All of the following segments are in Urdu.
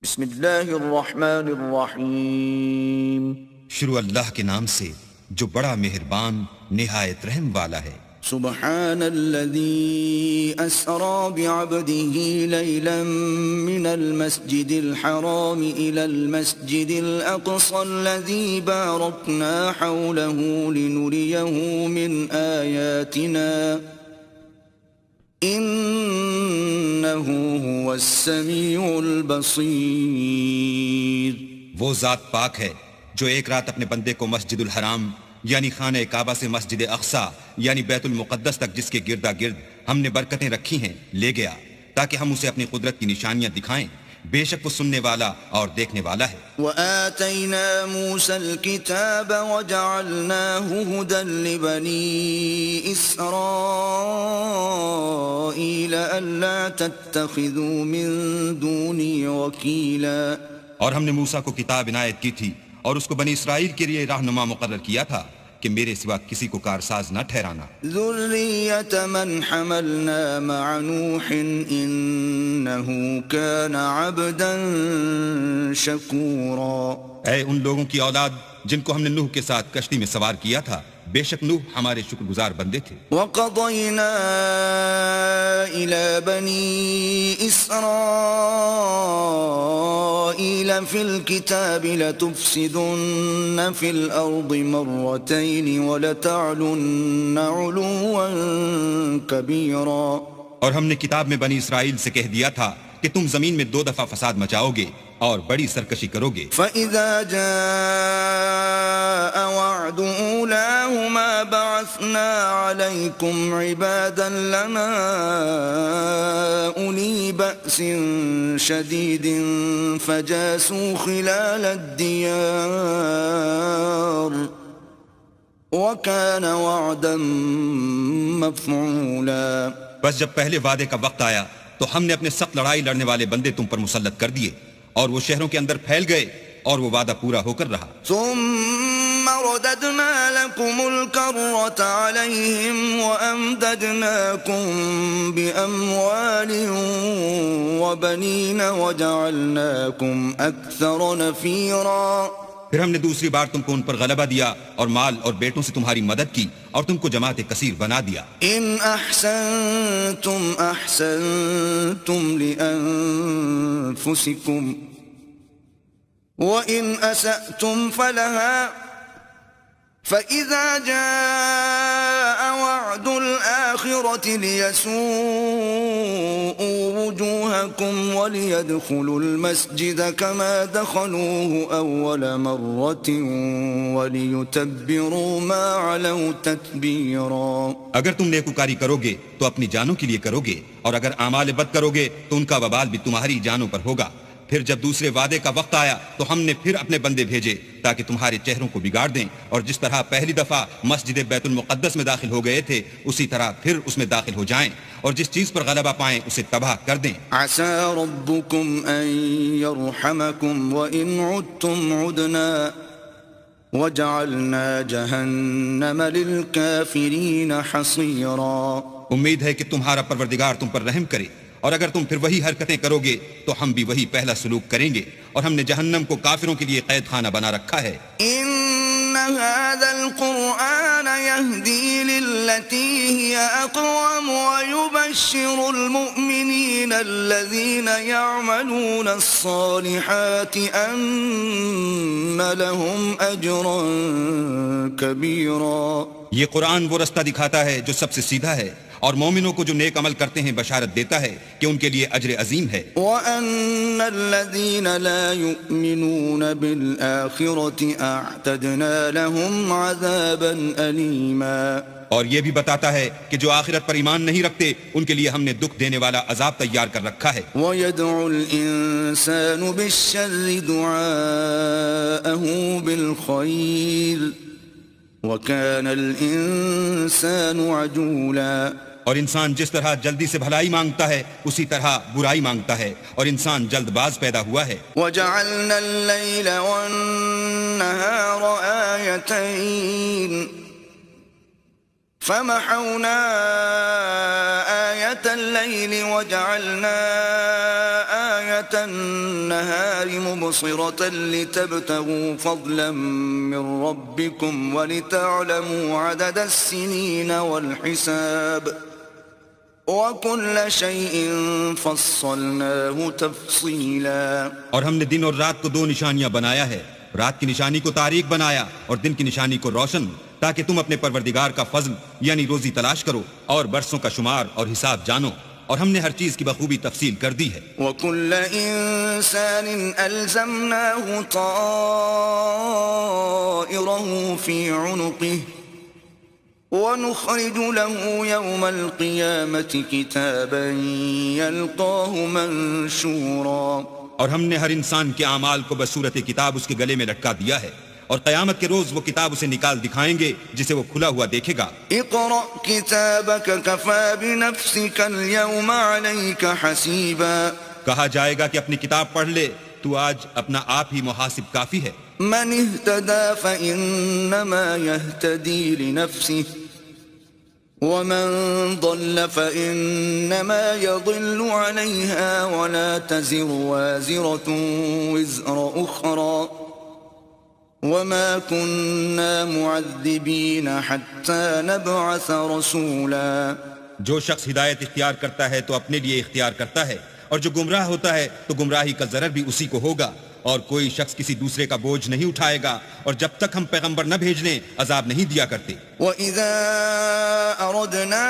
بسم اللہ الرحمن الرحیم، شروع اللہ کے نام سے جو بڑا مہربان نہایت رحم والا ہے۔ سبحان الذي أسرى بعبده ليلا من المسجد الحرام إلى المسجد الأقصى الذي باركنا حوله لنريه من آياتنا إنه هو السميع البصير۔ وہ ذات پاک ہے جو ایک رات اپنے بندے کو مسجد الحرام یعنی خانہ کعبہ سے مسجد اقصی یعنی بیت المقدس تک جس کے گردا گرد ہم نے برکتیں رکھی ہیں لے گیا تاکہ ہم اسے اپنی قدرت کی نشانیاں دکھائیں۔ بے شک وہ سننے والا اور دیکھنے والا ہے۔ وآتينا موسى الكتاب وجعلناه هدى لبني إسرائيل ألا تتخذوا من دوني وكيلا۔ اور ہم نے موسیٰ کو کتاب عنایت کی تھی اور اس کو بنی اسرائیل کے لیے رہنما مقرر کیا تھا کہ میرے سوا کسی کو کارساز نہ ٹھہرانا۔ ذرية من حملنا مع نوح إنه كان عبدا شكورا۔ اے ان لوگوں کی اولاد جن کو ہم نے نوح کے ساتھ کشتی میں سوار کیا تھا، بے شک نوح ہمارے شکر گزار بندے تھے۔ وَقَضَيْنَا إِلَى بَنِي إِسْرَائِيلَ فِي الْكِتَابِ لَتُفْسِدُنَّ فِي الْأَرْضِ مَرَّتَيْنِ وَلَتَعْلُنَّ عُلُوًّا كَبِيرًا۔ اور ہم نے کتاب میں بنی اسرائیل سے کہہ دیا تھا کہ تم زمین میں 2 دفعہ فساد مچاؤ گے اور بڑی سرکشی کرو گے۔ فَإِذَا جَاءَ وَعْدُ أُولَاهُمَا بَعَثْنَا عَلَيْكُمْ عِبَادًا لَنَا أُولِي بَأْسٍ شَدِيدٍ فَجَاسُوا خِلَالَ الدِّيَارِ وَكَانَ وَعْدًا مَفْعُولًا۔ بس جب پہلے وعدے کا وقت آیا تو ہم نے اپنے سخت لڑائی لڑنے والے بندے تم پر مسلط کر دیے اور وہ شہروں کے اندر پھیل گئے اور وہ وعدہ پورا ہو کر رہا۔ ثم رددنا لكم الكرة عليهم وأمددناكم بأموال وبنين وجعلناكم أكثر نفيرا۔ پھر ہم نے دوسری بار تم کو ان پر غلبہ دیا اور مال اور بیٹوں سے تمہاری مدد کی اور تم کو جماعت کثیر بنا دیا۔ إن أحسنتم أحسنتم لأنفسكم وإن أسأتم فلها فإذا جاء وعد الآخرة ليسوءوا وجوهكم وليدخلوا المسجد كما دخلوه أول مرة وليتبروا ما علوا تتبيرا۔ اگر تم نیکوکاری کرو گے تو اپنی جانوں کے لیے کرو گے اور اگر اعمال بد کرو گے تو ان کا وبال بھی تمہاری جانوں پر ہوگا۔ پھر جب دوسرے وعدے کا وقت آیا تو ہم نے پھر اپنے بندے بھیجے تاکہ تمہارے چہروں کو بگاڑ دیں، اور جس طرح پہلی دفعہ مسجد بیت المقدس میں داخل ہو گئے تھے اسی طرح پھر اس میں داخل ہو جائیں، اور جس چیز پر غلبہ پائیں اسے تباہ کر دیں۔ عسى ربكم أن يرحمكم وإن عدتم عدنا وجعلنا جهنم للكافرين حصيرا۔ امید ہے کہ تمہارا پروردگار تم پر رحم کرے، اور اگر تم پھر وہی حرکتیں کرو گے تو ہم بھی وہی پہلا سلوک کریں گے، اور ہم نے جہنم کو کافروں کے لیے قید خانہ بنا رکھا ہے۔ إن هذا القرآن يهدي للتي هي أقوم ويبشر المؤمنين الذين يعملون الصالحات أن لهم أجرا كبيرا۔ یہ قرآن وہ رستہ دکھاتا ہے جو سب سے سیدھا ہے، اور مومنوں کو جو نیک عمل کرتے ہیں بشارت دیتا ہے کہ ان کے لیے اجر عظیم ہے۔ وَأَنَّ الَّذِينَ لَا يُؤْمِنُونَ بِالْآخِرَةِ أَعْتَدْنَا لَهُمْ عَذَابًا أَلِيمًا۔ اور یہ بھی بتاتا ہے کہ جو آخرت پر ایمان نہیں رکھتے ان کے لیے ہم نے دکھ دینے والا عذاب تیار کر رکھا ہے۔ وَيَدْعُ الْإِنسَانُ بِالشَّرِّ دُعَاءَهُ بِالْخَيْرِ وَكَانَ الْإِنسَانُ عَجُولًا۔ اور انسان جس طرح جلدی سے بھلائی مانگتا ہے اسی طرح برائی مانگتا ہے، اور انسان جلد باز پیدا ہوا ہے۔ وَجَعَلْنَا اللَّيْلَ وَالنَّهَارَ آيَتَيْنِ فَمَحَوْنَا آيَةَ اللَّيْلِ وَجَعَلْنَا آية النهار مبصرة لتبتغوا فضلا من ربكم ولتعلموا عدد السنين والحساب وكل شيء فصلناه تفصيلا. اور ہم نے دن اور رات کو دو نشانیاں بنایا ہے، رات کی نشانی کو تاریک بنایا اور دن کی نشانی کو روشن، تاکہ تم اپنے پروردگار کا فضل یعنی روزی تلاش کرو اور برسوں کا شمار اور حساب جانو، اور ہم نے ہر چیز کی بخوبی تفصیل کر دی ہے. وَكُلَّ إِنسَانٍ أَلْزَمْنَاهُ طَائِرَهُ فِي عُنُقِهِ وَنُخْرِجُ لَهُ يَوْمَ الْقِيَامَةِ كِتَابًا يَلْقَاهُ مَنشُورًا. اور ہم نے ہر انسان کے اعمال کو بصورت کتاب اس کے گلے میں لٹکا دیا ہے، اور قیامت کے روز وہ کتاب اسے نکال دکھائیں گے جسے وہ کھلا ہوا دیکھے گا. اقرأ كتابك كفى بنفسك اليوم عليك حسيبا. کہا جائے گا کہ اپنی کتاب پڑھ لے، تو آج اپنا آپ ہی محاسب کافی ہے. من اهتدى فإنما يهتدي لنفسه ومن ضل فإنما يضل عليها ولا تزر وازرة وزر أخرى وما كنا معذبين حتى نبعث رسولا. جو شخص ہدایت اختیار کرتا ہے تو اپنے لیے اختیار کرتا ہے، اور جو گمراہ ہوتا ہے تو گمراہی کا ضرر بھی اسی کو ہوگا، اور کوئی شخص کسی دوسرے کا بوجھ نہیں اٹھائے گا، اور جب تک ہم پیغمبر نہ بھیج لیں عذاب نہیں دیا کرتے. وَإِذَا أَرَدْنَا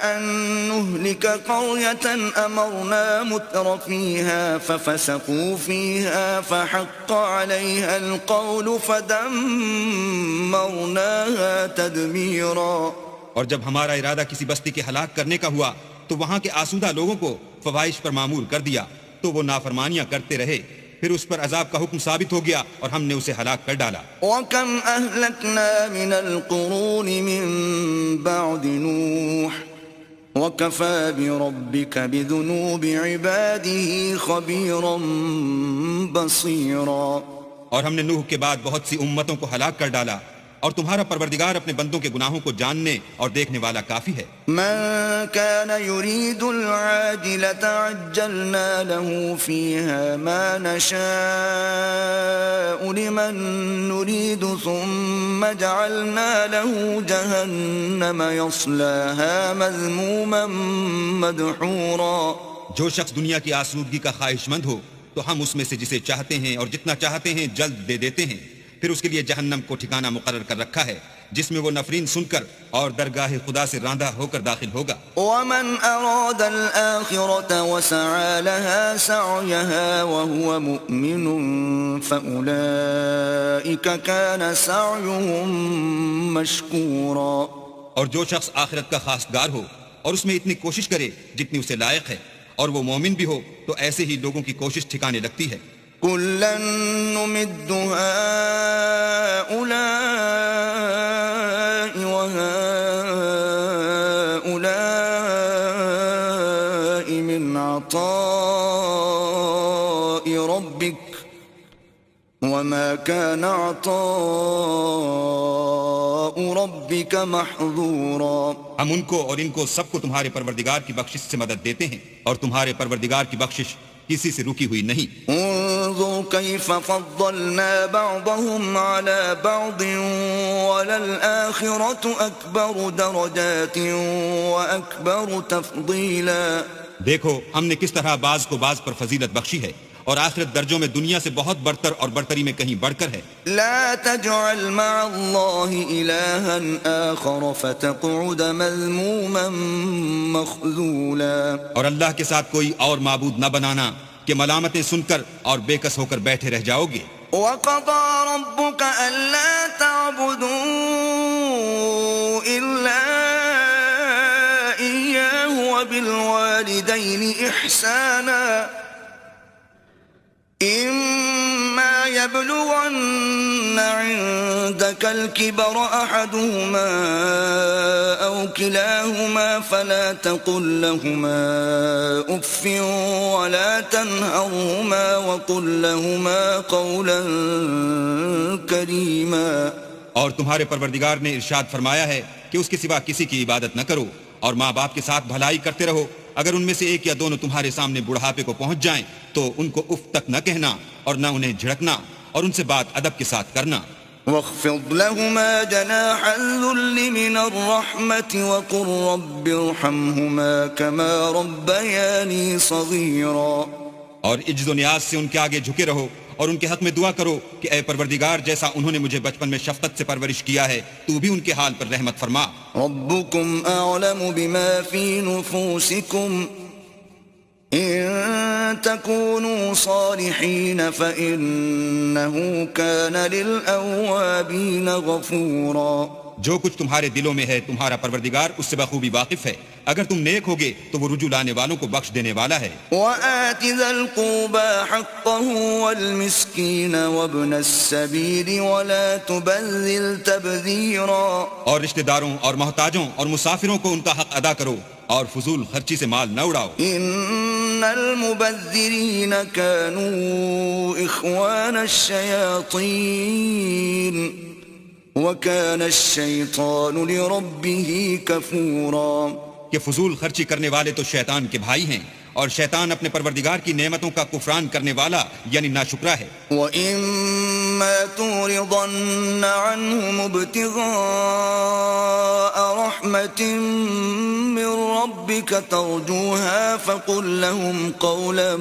أَن نُهْلِكَ قَرْيَةً أَمَرْنَا مُتْرَ فِيهَا فَفَسَقُوا فِيهَا فَحَقَّ عَلَيْهَا الْقَوْلُ فَدَمَّرْنَاهَا تَدْمِيرًا. اور جب ہمارا ارادہ کسی بستی کے ہلاک کرنے کا ہوا تو وہاں کے آسودہ لوگوں کو فواحش پر معمور کر دیا، تو وہ نافرمانیاں کرتے رہے، پھر اس پر عذاب کا حکم ثابت ہو گیا اور ہم نے اسے ہلاک کر ڈالا. وَكَمْ أَهْلَكْنَا مِنَ الْقُرُونِ مِن بَعْدِ نُوحٍ وَكَفَى بِرَبِّكَ بِذُنُوبِ عِبَادِهِ خَبِيرًا بَصِيرًا. اور ہم نے نوح کے بعد بہت سی امتوں کو ہلاک کر ڈالا، اور تمہارا پروردگار اپنے بندوں کے گناہوں کو جاننے اور دیکھنے والا کافی ہے. من كان يريد العاجلة عجلنا له فيها ما نشاء لمن نريد ثم جعلنا له جهنم يصلاها مذموما مدحورا. جو شخص دنیا کی آسودگی کا خواہش مند ہو تو ہم اس میں سے جسے چاہتے ہیں اور جتنا چاہتے ہیں جلد دے دیتے ہیں، پھر اس کے لیے جہنم کو ٹھکانہ مقرر کر رکھا ہے جس میں وہ نفرین سن کر اور درگاہ خدا سے راندہ ہو کر داخل ہوگا. ومن أراد الآخرة وسعى لها سعيها وهو مؤمن فأولئك كان سعيهم مشكورا. اور جو شخص آخرت کا خواستگار ہو اور اس میں اتنی کوشش کرے جتنی اسے لائق ہے، اور وہ مومن بھی ہو، تو ایسے ہی لوگوں کی کوشش ٹھکانے لگتی ہے. كلا نمد هؤلاء وهؤلاء من عطاء ربك وما كان عطاء ربك محظورا. ہم ان کو اور ان کو سب کو تمہارے پروردگار کی بخشش سے مدد دیتے ہیں، اور تمہارے پروردگار کی بخشش کسی سے رکی ہوئی نہیں. انظر كيف فضلنا بعضهم على بعض وللآخرة أكبر درجات وأكبر تفضيلا. دیکھو ہم نے کس طرح بعض کو بعض پر فضیلت بخشی ہے، اور آخرت درجوں میں دنیا سے بہت برتر اور برتری میں کہیں بڑھ کر ہے. لا تجعل مع الله إلها آخر فتقعد مذموما مخذولا. اور اللہ کے ساتھ کوئی اور معبود نہ بنانا کہ ملامتیں سن کر اور بے کس ہو کر بیٹھے رہ جاؤ گے. وقضى ربك ألا تعبدوا إلا إياه وبالوالدين إحسانا إما يبلغن عندك الكبر أحدهما أو كلاهما فلا تقل لهما أف ولا تنهرهما وقل لهما قولا كريما. اور تمہارے پروردگار نے ارشاد فرمایا ہے کہ اس کے سوا کسی کی عبادت نہ کرو، اور ماں باپ کے ساتھ بھلائی کرتے رہو، اگر ان میں سے ایک یا دونوں تمہارے سامنے بڑھاپے کو پہنچ جائیں تو ان کو اف تک نہ کہنا اور نہ انہیں جھڑکنا، اور ان سے بات ادب کے ساتھ کرنا۔ واخفض لهما جناح الذل من الرحمة وقل رب ارحمهما كما ربياني صغيرا۔ اور عجز و نیاز سے ان کے آگے جھکے رہو اور ان کے حق میں دعا کرو کہ اے پروردگار، جیسا انہوں نے مجھے بچپن میں شفقت سے پرورش کیا ہے تو بھی ان کے حال پر رحمت فرما۔ ربكم أعلم بما في نفوسكم إن تكونوا صالحين فإنه كان للأوابين غفورا۔ جو کچھ تمہارے دلوں میں ہے تمہارا پروردگار اس سے بخوبی واقف ہے، اگر تم نیک ہوگے تو وہ رجوع لانے والوں کو بخش دینے والا ہے۔ وآت ذا القربى حقه والمسكين وابن السبيل ولا تبذل تبذيرا۔ اور رشتہ داروں اور محتاجوں اور مسافروں کو ان کا حق ادا کرو اور فضول خرچی سے مال نہ اڑاؤ۔ ان المبذرین كانوا اخوان الشیاطین وكان الشیطان لربه کفورا۔ کہ فضول خرچی کرنے والے تو شیطان کے بھائی ہیں، اور شیطان اپنے پروردگار کی نعمتوں کا کفران کرنے والا یعنی ناشکرا ہے۔ وَإِمَّا تُعْرِضَنَّ عَنْهُمُ ابْتِغَاءَ رَحْمَةٍ مِّن رَّبِّكَ تَرْجُوهَا فَقُل لَّهُمْ قَوْلًا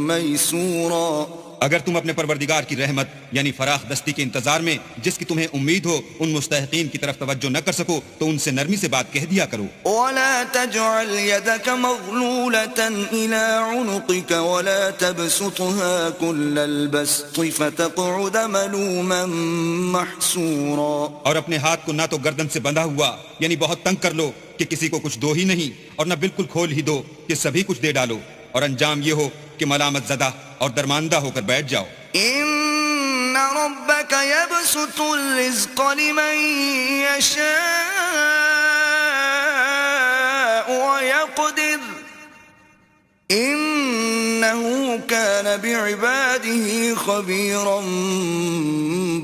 مَّيْسُورًا۔ اگر تم اپنے پروردگار کی رحمت یعنی فراخ دستی کے انتظار میں جس کی تمہیں امید ہو ان مستحقین کی طرف توجہ نہ کر سکو تو ان سے نرمی سے بات کہہ دیا کرو۔ وَلَا تَجْعَلْ يَدَكَ مَغْلُولَةً إِلَىٰ عُنُقِكَ وَلَا تَبْسُطْهَا كُلَّ الْبَسْطِ فَتَقْعُدَ مَلُومًا مَّحْسُورًا۔ اور اپنے ہاتھ کو نہ تو گردن سے بندھا ہوا یعنی بہت تنگ کر لو کہ کسی کو کچھ دو ہی نہیں، اور نہ بالکل کھول ہی دو کہ سبھی کچھ دے ڈالو، اور انجام یہ ہو کہ ملامت زدہ اور درماندہ ہو کر بیٹھ جاؤ۔ ان ربك يبسط الرزق لمن يشاء ويقدر انه كان بعباده خبيرا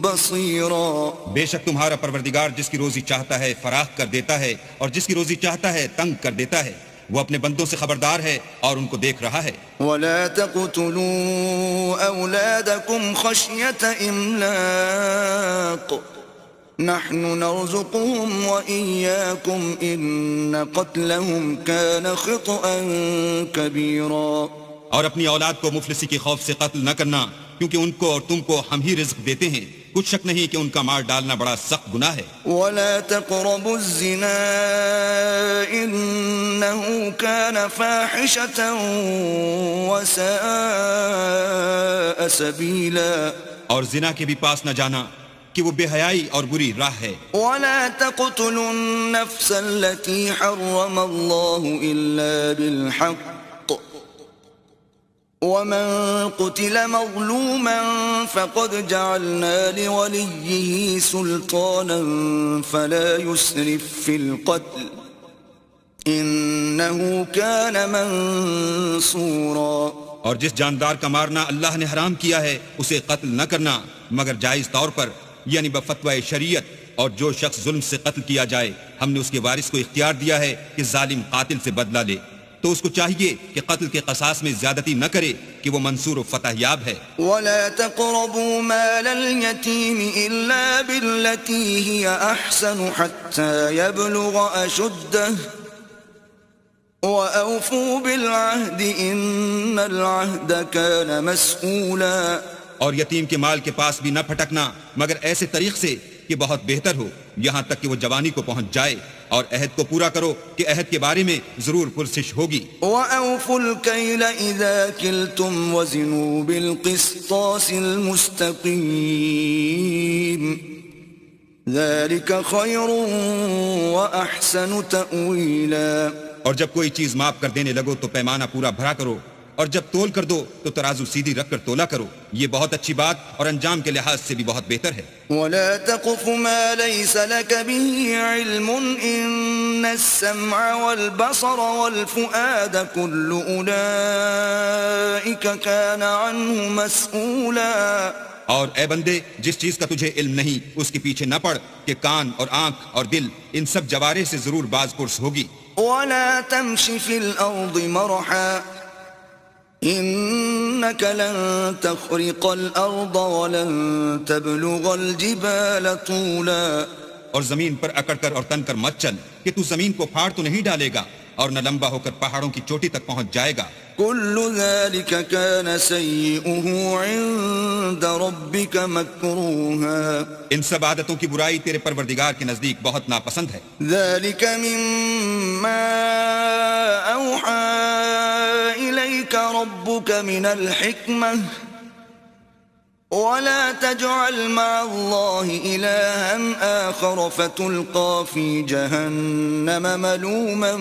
بصيرا۔ بے شک تمہارا پروردگار جس کی روزی چاہتا ہے فراخ کر دیتا ہے، اور جس کی روزی چاہتا ہے تنگ کر دیتا ہے، وہ اپنے بندوں سے خبردار ہے اور ان کو دیکھ رہا ہے۔ وَلَا تَقْتُلُوا أَوْلَادَكُمْ خَشْيَةَ إِمْلَاقٍ نَحْنُ نَرْزُقُهُمْ وَإِيَّاكُمْ إِنَّ قَتْلَهُمْ كَانَ خِطْئًا كَبِيرًا۔ اور اپنی اولاد کو مفلسی کے خوف سے قتل نہ کرنا، کیونکہ ان کو اور تم کو ہم ہی رزق دیتے ہیں، کچھ شک نہیں کہ ان کا مار ڈالنا بڑا سخت گناہ ہے۔ وَلَا تَقْرَبُوا الزِّنَا إِنَّهُ كَانَ فَاحِشَةً وَسَاءَ سَبِيلًا۔ اور زنا کے بھی پاس نہ جانا کہ وہ بے حیائی اور بری راہ ہے۔ وَلَا تَقْتُلُوا النَّفْسَ الَّتِي حَرَّمَ اللَّهُ إِلَّا بِالْحَقِّ وَمَن قُتِلَ مَظْلُومًا فَقَدْ جَعَلْنَا لِوَلِيِّهِ سُلْطَانًا فَلَا يُسْرِفْ فِي الْقَتْلِ إِنَّهُ كَانَ مَنصُورًا۔ اور جس جاندار کا مارنا اللہ نے حرام کیا ہے اسے قتل نہ کرنا مگر جائز طور پر یعنی بفتوی شریعت، اور جو شخص ظلم سے قتل کیا جائے ہم نے اس کے وارث کو اختیار دیا ہے کہ ظالم قاتل سے بدلہ لے، تو اس کو چاہیے کہ قتل کے قصاص میں زیادتی نہ کرے کہ وہ منصور و فتح یاب ہے۔ وَلَا تَقْرَبُوا مَالَ الْيَتِيمِ إِلَّا بِالَّتِي هِيَ أَحْسَنُ حَتَّى يَبْلُغَ أَشُدَّهُ وَأَوْفُوا بِالْعَهْدِ إِنَّ الْعَهْدَ كَانَ مَسْئُولًا۔ اور یتیم کے مال کے پاس بھی نہ پھٹکنا مگر ایسے طریق سے کہ بہت بہتر ہو یہاں تک کہ وہ جوانی کو پہنچ جائے، اور عہد کو پورا کرو کہ عہد کے بارے میں ضرور پرسش ہوگی۔ وَأَوْفُوا الْكَيْلَ إِذَا كِلْتُمْ وَزِنُوا بِالْقِسْطَاسِ الْمُسْتَقِيمِ ذَلِكَ خَيْرٌ وَأَحْسَنُ تَأْوِيلًا۔ اور جب کوئی چیز ماپ کر دینے لگو تو پیمانہ پورا بھرا کرو، اور جب تول کر دو تو ترازو سیدھی رکھ کر تولا کرو، یہ بہت اچھی بات اور انجام کے لحاظ سے بھی بہت بہتر ہے۔ وَلَا تَقْفُ مَا لَيْسَ لَكَ بِهِ عِلْمٌ إِنَّ السَّمْعَ وَالْبَصَرَ وَالْفُؤَادَ كُلُّ أُولَئِكَ كَانَ عَنْهُ مَسْئُولًا۔ اور اے بندے جس چیز کا تجھے علم نہیں اس کے پیچھے نہ پڑ کہ کان اور آنکھ اور دل ان سب جوارح سے ضرور باز پرس ہوگی۔ ولا تمش في الأرض مرحا إنك لن تخرق الأرض ولن تبلغ الجبال طولا. اور زمین پر اکڑ کر اور تن کر مت چل کہ تو زمین کو پھاڑ تو نہیں ڈالے گا اور نہ لمبا ہو کر پہاڑوں کی چوٹی تک پہنچ جائے گا. كل ذلك كان سيئه عند ربك مكروها. ان سب عادتوں کی برائی تیرے پروردگار کے نزدیک بہت ناپسند ہے. ذلك مما أوحى إليك ربك من الحكمة ولا تجعل مع الله إلها آخر فتلقى في جهنم ملوما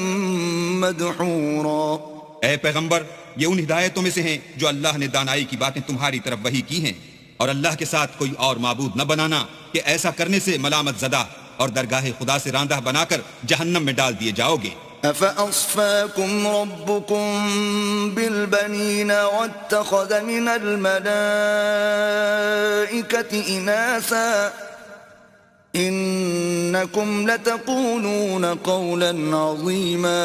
مدحورا. اے پیغمبر یہ ان ہدایتوں میں سے ہیں جو اللہ نے دانائی کی باتیں تمہاری طرف وحی کی ہیں، اور اللہ کے ساتھ کوئی اور معبود نہ بنانا کہ ایسا کرنے سے ملامت زدہ اور درگاہ خدا سے راندہ بنا کر جہنم میں ڈال دیے جاؤ گے. أفأصفاكم ربكم بالبنين واتخذ من الملائكة إناثا إنكم لتقولون قولا عظيما.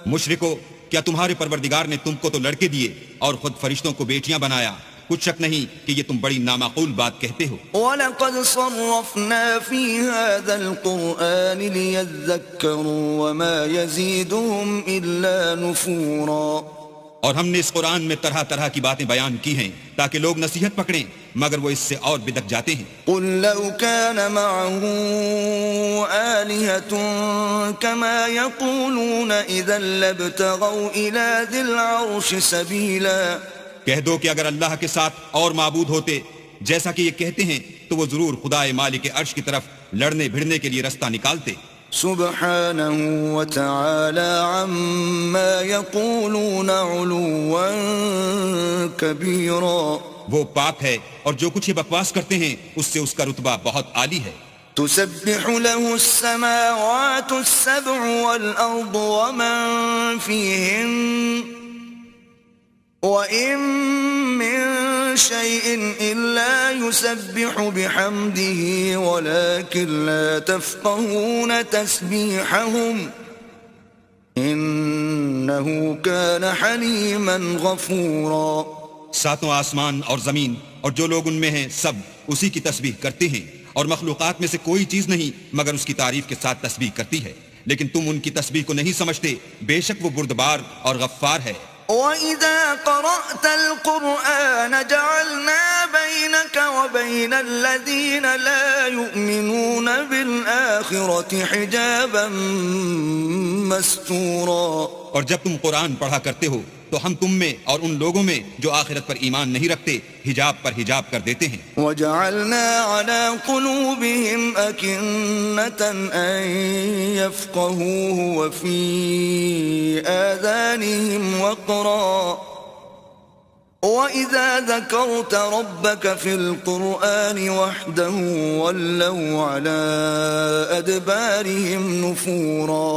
مشرکو، کیا تمہارے پروردگار نے تم کو تو لڑکے دیے اور خود فرشتوں کو بیٹیاں بنایا؟ کچھ شک نہیں کہ یہ تم بڑی نامعقول بات کہتے ہو. وَلَقَدْ صَرَّفْنَا فِي هَذَا الْقُرْآنِ لِيَذَّكَّرُوا وَمَا يَزِيدُهُمْ إِلَّا نُفُورًا. اور ہم نے اس قرآن میں طرح طرح کی باتیں بیان کی ہیں تاکہ لوگ نصیحت پکڑیں، مگر وہ اس سے اور بدک جاتے ہیں. قُلْ لَوْ كَانَ مَعَهُ آلِهَةٌ كَمَا يَقُولُونَ إِذًا لَابْتَغَوْا إِلَى ذِي الْعَرْشِ سَبِيلًا. کہہ دو کہ اگر اللہ کے ساتھ اور معبود ہوتے جیسا کہ یہ کہتے ہیں تو وہ ضرور خدائے مالک عرش کی طرف لڑنے بھڑنے کے لیے رستہ نکالتے. سبحانه وتعالى عما يقولون علوا كبيرا. وہ پاک ہے اور جو کچھ یہ بکواس کرتے ہیں اس سے اس کا رتبہ بہت عالی ہے. تسبح له السماوات السبع والأرض ومن فيهن وَإِن مِّن شَيْءٍ إِلَّا يُسَبِّحُ بِحَمْدِهِ وَلَكِن لَّا تَفْقَهُونَ تَسْبِيحَهُمْ إِنَّهُ كَانَ حَلِيمًا غَفُورًا. ساتوں آسمان اور زمین اور جو لوگ ان میں ہیں سب اسی کی تسبیح کرتے ہیں، اور مخلوقات میں سے کوئی چیز نہیں مگر اس کی تعریف کے ساتھ تسبیح کرتی ہے، لیکن تم ان کی تسبیح کو نہیں سمجھتے. بے شک وہ بردبار اور غفار ہے. وَإِذَا قَرَأْتَ الْقُرْآنَ جَعَلْنَا بَيْنَكَ وَبَيْنَ الَّذِينَ لَا يُؤْمِنُونَ بِالْآخِرَةِ حِجَابًا مَسْتُورًا. اور جب تم قرآن پڑھا کرتے ہو تو ہم تم میں اور ان لوگوں میں جو آخرت پر ایمان نہیں رکھتے حجاب پر حجاب کر دیتے ہیں. وَجَعَلْنَا عَلَى قُلُوبِهِمْ أَكِنَّةً أَن يَفْقَهُوهُ وَفِي آذَانِهِمْ وَقْرًا وَإِذَا ذَكَرْتَ رَبَّكَ فِي الْقُرْآنِ وَحْدَهُ وَلَّوْا عَلَى أَدْبَارِهِمْ نُفُورًا.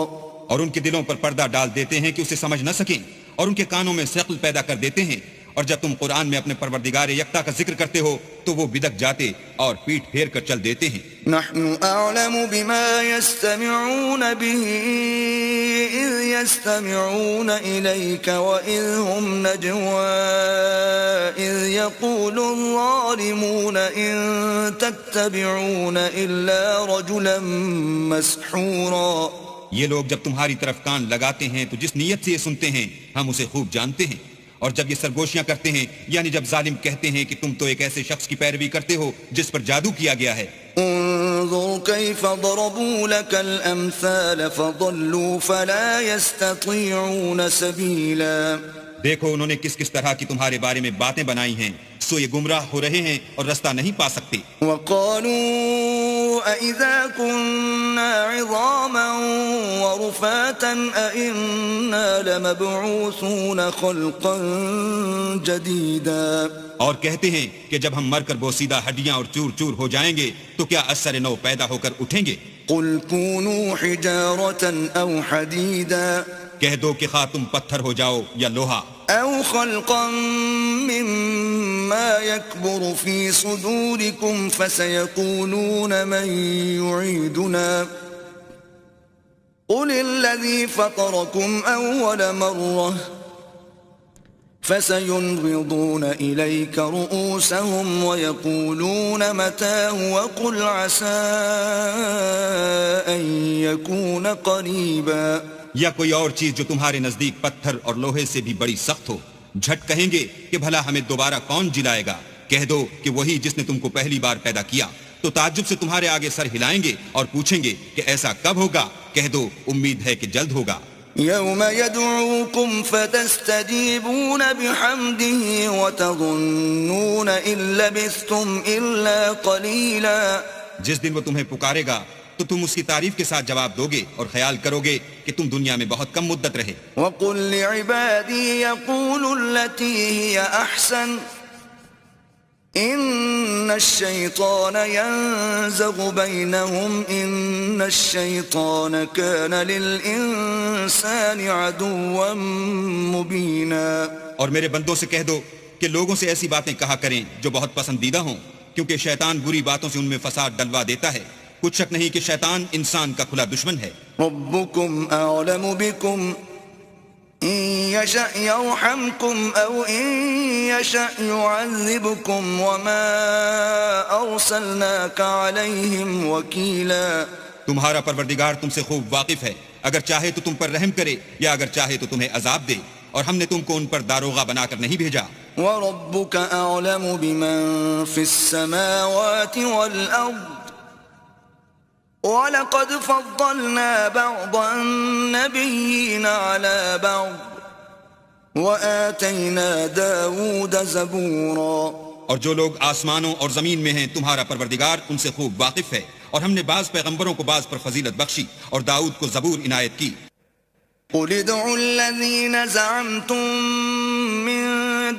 اور ان کے دلوں پر پردہ ڈال دیتے ہیں کہ اسے سمجھ نہ سکیں، اور ان کے کانوں میں ثقل پیدا کر دیتے ہیں، اور جب تم قرآن میں اپنے پروردگار یکتا کا ذکر کرتے ہو تو وہ بدک جاتے اور پیٹ پھیر کر چل دیتے ہیں. نحن أعلم بما يستمعون به إذ يستمعون إليك وإذ هم نجوى إذ يقول الظالمون إن تتبعون إلا رجلا مسحورا. یہ لوگ جب تمہاری طرف کان لگاتے ہیں تو جس نیت سے یہ سنتے ہیں ہم اسے خوب جانتے ہیں، اور جب یہ سرگوشیاں کرتے ہیں یعنی جب ظالم کہتے ہیں کہ تم تو ایک ایسے شخص کی پیروی کرتے ہو جس پر جادو کیا گیا ہے. انظر كيف ضربوا لك الأمثال فضلوا فلا يستطيعون سبيلا. دیکھو انہوں نے کس کس طرح کی تمہارے بارے میں باتیں بنائی ہیں، سو یہ گمراہ ہو رہے ہیں اور رستہ نہیں پا سکتے. وقالوا أإذا كنا عظاما ورفاتا أإنا لمبعوثون خلقا جديدا. اور کہتے ہیں کہ جب ہم مر کر بوسیدہ ہڈیاں اور چور چور ہو جائیں گے تو کیا اثر نو پیدا ہو کر اٹھیں گے. قل كونوا حجارة أو حديدا. کہہ دو کہ خواہ تم پتھر ہو جاؤ یا لوہا. أو خلقا مما يكبر في صدوركم فسيقولون من يعيدنا قل الذي فطركم أول مرة فسينغضون إليك رؤوسهم ويقولون متى وقل عسى أن يكون قريبا. یا کوئی اور چیز جو تمہارے نزدیک پتھر اور لوہے سے بھی بڑی سخت ہو. جھٹ کہیں گے کہ بھلا ہمیں دوبارہ کون جلائے گا. کہہ دو کہ وہی جس نے تم کو پہلی بار پیدا کیا. تو تعجب سے تمہارے آگے سر ہلائیں گے اور پوچھیں گے کہ ایسا کب ہوگا. کہہ دو امید ہے کہ جلد ہوگا. يوم يدعوكم فتستجيبون بحمده وتظنون إن لبثتم إلا قليلا. جس دن وہ تمہیں پکارے گا تو تم اس کی تعریف کے ساتھ جواب دو گے اور خیال کرو گے کہ تم دنیا میں بہت کم مدت رہے. وقل لعبادي يقولوا التي هي أحسن إن الشيطان ينزغ بينهم إن الشيطان كان للإنسان عدوا مبينا. اور میرے بندوں سے کہہ دو کہ لوگوں سے ایسی باتیں کہا کریں جو بہت پسندیدہ ہوں، کیونکہ شیطان بری باتوں سے ان میں فساد ڈلوا دیتا ہے. کچھ شک نہیں کہ شیطان انسان کا کھلا دشمن ہے. ربكم أعلم بكم إن يشأ يرحمكم أو إن يشأ يعذبكم وما أرسلناك عليهم وكيلا. تمہارا پروردگار تم سے خوب واقف ہے. اگر چاہے تو تم پر رحم کرے یا اگر چاہے تو تمہیں عذاب دے، اور ہم نے تم کو ان پر داروغہ بنا کر نہیں بھیجا. وربك أعلم بمن في السماوات والأرض وَلَقَدْ فَضَّلْنَا بَعْضَ النَّبِيِّينَ عَلَى بَعْضٍ وَآتَيْنَا دَاوُودَ زَبُورًا. اور جو لوگ آسمانوں اور زمین میں ہیں تمہارا پروردگار ان سے خوب واقف ہے، اور ہم نے بعض پیغمبروں کو بعض پر فضیلت بخشی اور داؤد کو زبور عنایت کی. قُلِ ادْعُوا الَّذِينَ زَعَمْتُم مِّن